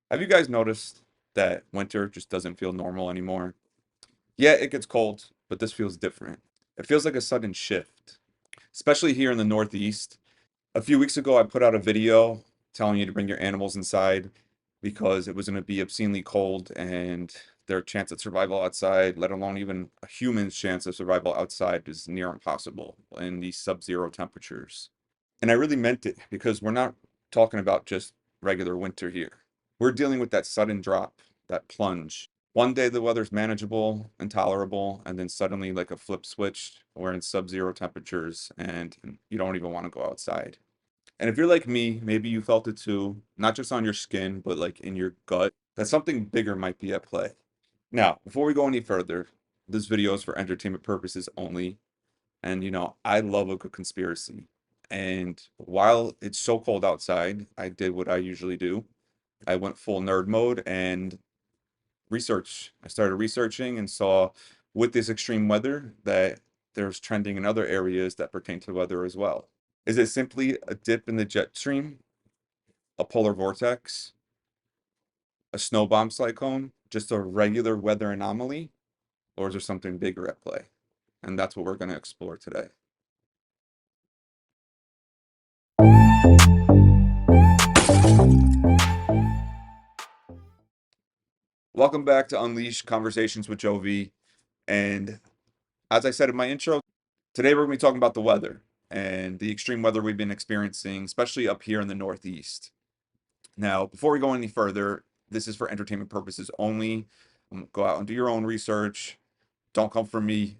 Have you guys noticed that winter just doesn't feel normal anymore? Yeah, it gets cold, but this feels different. It feels like a sudden shift, especially here in the Northeast. A few weeks ago, I put out a video telling you to bring your animals inside because it was going to be obscenely cold and their chance of survival outside, let alone even a human's chance of survival outside, is near impossible in these sub-zero temperatures. And I really meant it because we're not talking about just regular winter here. We're dealing with that sudden drop, that plunge. One day the weather's manageable and tolerable, and then suddenly, like a flip switch, we're in sub-zero temperatures and you don't even want to go outside. And if you're like me, maybe you felt it too, not just on your skin, but like in your gut, that something bigger might be at play. Now, before we go any further, this video is for entertainment purposes only. And I love a good conspiracy. And while it's so cold outside, I did what I usually do. I went full nerd mode and research. I started researching and saw with this extreme weather that there's trending in other areas that pertain to weather as well. Is it simply a dip in the jet stream, a polar vortex, a snow bomb cyclone, just a regular weather anomaly, or is there something bigger at play? And that's what we're going to explore today. Welcome back to Unleash Conversations with Joe V. And as I said in my intro, today we're going to be talking about the weather and the extreme weather we've been experiencing, especially up here in the Northeast. Now, before we go any further, this is for entertainment purposes only. Go out and do your own research. Don't come from me.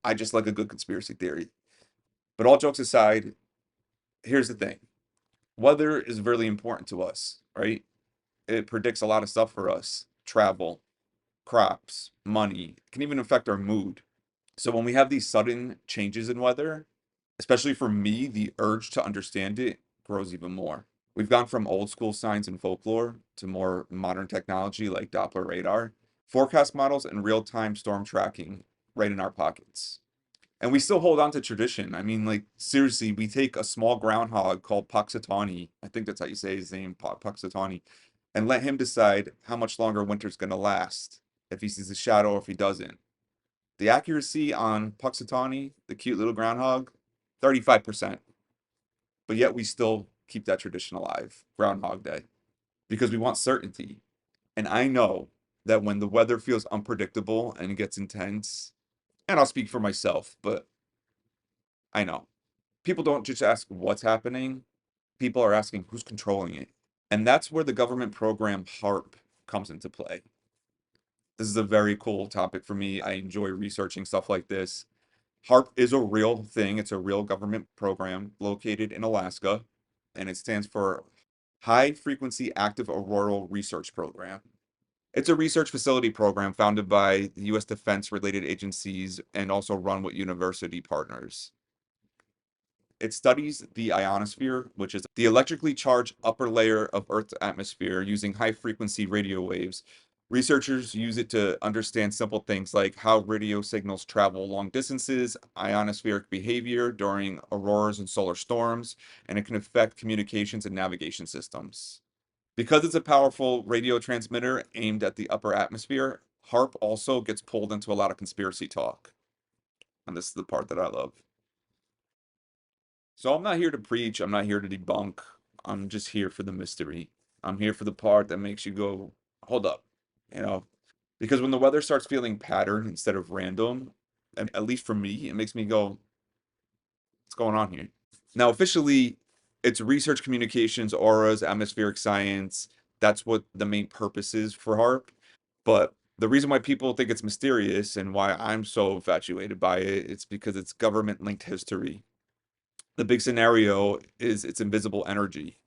I just like a good conspiracy theory. But all jokes aside, here's the thing. Weather is really important to us, right? It predicts a lot of stuff for us. Travel, crops, money. It can even affect our mood. So when we have these sudden changes in weather, especially for me, the urge to understand it grows even more. We've gone from old school science and folklore to more modern technology like Doppler radar, forecast models, and real-time storm tracking right in our pockets. And we still hold on to tradition. I mean, like, seriously, we take a small groundhog called Puxatawny, I think that's how you say his name, Puxatawny, and let him decide how much longer winter's going to last, if he sees a shadow or if he doesn't. The accuracy on Puxatawny, the cute little groundhog, 35%. But yet we still keep that tradition alive, Groundhog Day, because we want certainty. And I know that when the weather feels unpredictable and it gets intense, and I'll speak for myself, but I know people don't just ask what's happening, people are asking who's controlling it. And that's where the government program HAARP comes into play. This is a very cool topic for me. I enjoy researching stuff like this. HAARP is a real thing. It's a real government program located in Alaska, and it stands for High Frequency Active Auroral Research Program. It's a research facility program founded by the U.S. defense related agencies and also run with university partners. It studies the ionosphere, which is the electrically charged upper layer of Earth's atmosphere using high frequency radio waves. Researchers use it to understand simple things like how radio signals travel long distances, ionospheric behavior during auroras and solar storms, and it can affect communications and navigation systems. Because it's a powerful radio transmitter aimed at the upper atmosphere, HAARP also gets pulled into a lot of conspiracy talk. And this is the part that I love. So I'm not here to preach, I'm not here to debunk. I'm just here for the mystery. I'm here for the part that makes you go, hold up, you know? Because when the weather starts feeling patterned instead of random, and at least for me, it makes me go, what's going on here? Now, officially, it's research communications, auras, atmospheric science. That's what the main purpose is for HARP. But the reason why people think it's mysterious and why I'm so infatuated by it, it's because it's government linked history. The big scenario is its invisible energy.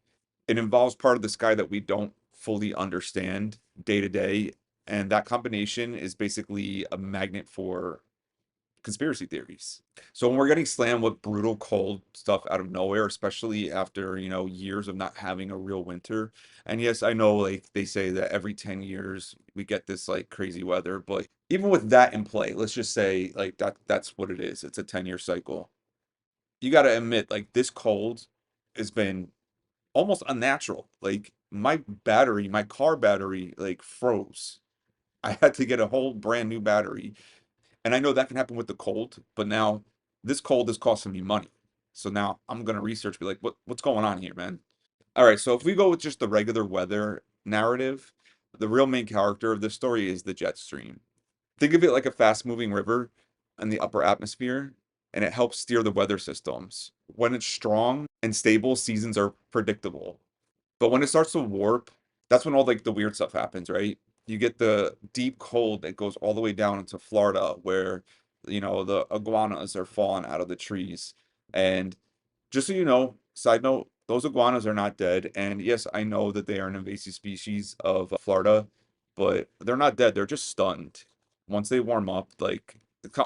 It involves part of the sky that we don't fully understand day to day, and that combination is basically a magnet for conspiracy theories. So when we're getting slammed with brutal cold stuff out of nowhere, especially after, years of not having a real winter. And yes, I know like they say that every 10 years we get this like crazy weather, but even with that in play, let's just say like that's what it is. It's a 10-year cycle. You got to admit like this cold has been almost unnatural. Like my battery, my car battery, like froze. I had to get a whole brand new battery. And I know that can happen with the cold, but now this cold is costing me money. So now I'm gonna research, be like, what's going on here, man? All right, so if we go with just the regular weather narrative, the real main character of this story is the jet stream. Think of it like a fast-moving river in the upper atmosphere, and it helps steer the weather systems. When it's strong and stable, seasons are predictable. But when it starts to warp, that's when all like the weird stuff happens, right? You get the deep cold that goes all the way down into Florida where, the iguanas are falling out of the trees. And just so you know, side note, those iguanas are not dead. And yes, I know that they are an invasive species of Florida, but they're not dead. They're just stunned. Once they warm up, like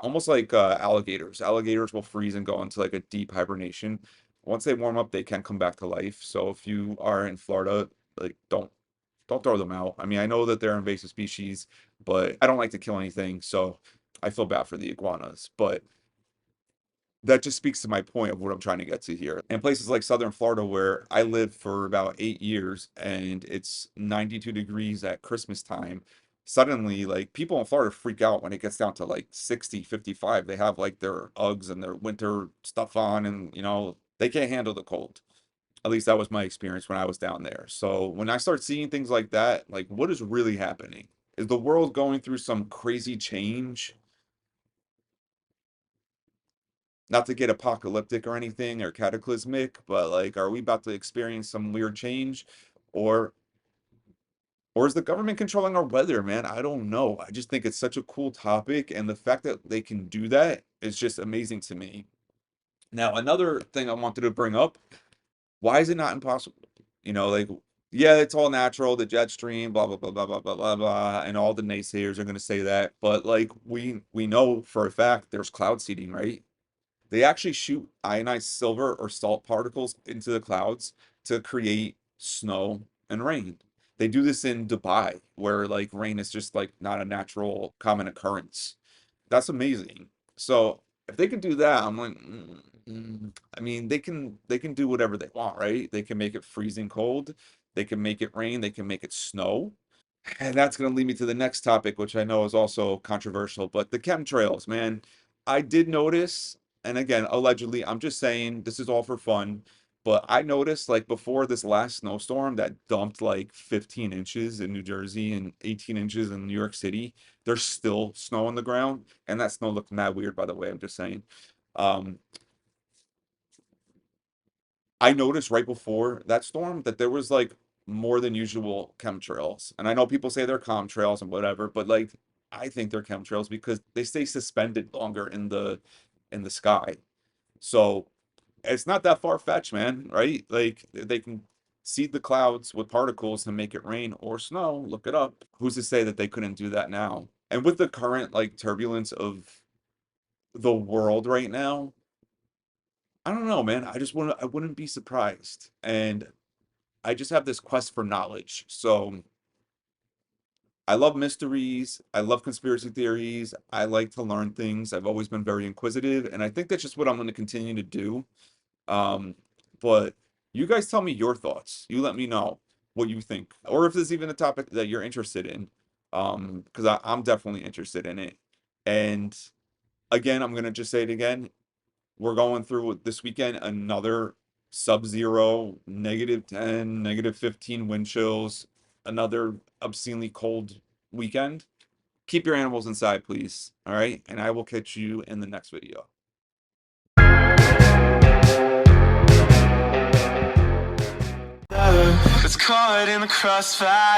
almost like alligators. Alligators will freeze and go into like a deep hibernation. Once they warm up, they can come back to life. So if you are in Florida, like don't throw them out. I mean, I know that they're invasive species, but I don't like to kill anything, so I feel bad for the iguanas. But that just speaks to my point of what I'm trying to get to here. In places like Southern Florida, where I lived for about 8 years and it's 92 degrees at Christmas time, suddenly, like, people in Florida freak out when it gets down to like 60, 55. They have like their Uggs and their winter stuff on, and, they can't handle the cold. At least that was my experience when I was down there. So when I start seeing things like that, like, what is really happening? Is the world going through some crazy change? Not to get apocalyptic or anything or cataclysmic, but like, are we about to experience some weird change? Or or is the government controlling our weather, man? I don't know. I just think it's such a cool topic, and the fact that they can do that is just amazing to me. Now, another thing I wanted to bring up, why is it not impossible? Like, yeah, it's all natural, the jet stream, blah blah blah blah blah blah blah blah, and all the naysayers are gonna say that, but like we know for a fact there's cloud seeding, right? They actually shoot ionized silver or salt particles into the clouds to create snow and rain. They do this in Dubai, where like rain is just like not a natural common occurrence. That's amazing. So if they can do that, I'm like, I mean, they can do whatever they want, right? They can make it freezing cold, they can make it rain, they can make it snow. And that's going to lead me to the next topic, which I know is also controversial, but the chemtrails, man. I did notice, and again, allegedly, I'm just saying this is all for fun, but I noticed like before this last snowstorm that dumped like 15 inches in New Jersey and 18 inches in New York City, there's still snow on the ground, and that snow looked mad weird, by the way. I'm just saying. Um, I noticed right before that storm that there was like more than usual chemtrails. And I know people say they're contrails and whatever, but like I think they're chemtrails because they stay suspended longer in the sky. So it's not that far fetched, man, right? Like they can seed the clouds with particles and make it rain or snow. Look it up. Who's to say that they couldn't do that now? And with the current like turbulence of the world right now, I don't know, man. I wouldn't be surprised. And I just have this quest for knowledge. So I love mysteries. I love conspiracy theories. I like to learn things. I've always been very inquisitive, and I think that's just what I'm going to continue to do. Um, but you guys tell me your thoughts. You let me know what you think, or if there's even a topic that you're interested in. Because I'm definitely interested in it. And again, I'm gonna just say it again. We're going through this weekend another sub-zero, -10, -15 wind chills, another obscenely cold weekend. Keep your animals inside, please. All right. And I will catch you in the next video. It's caught in the crossfire.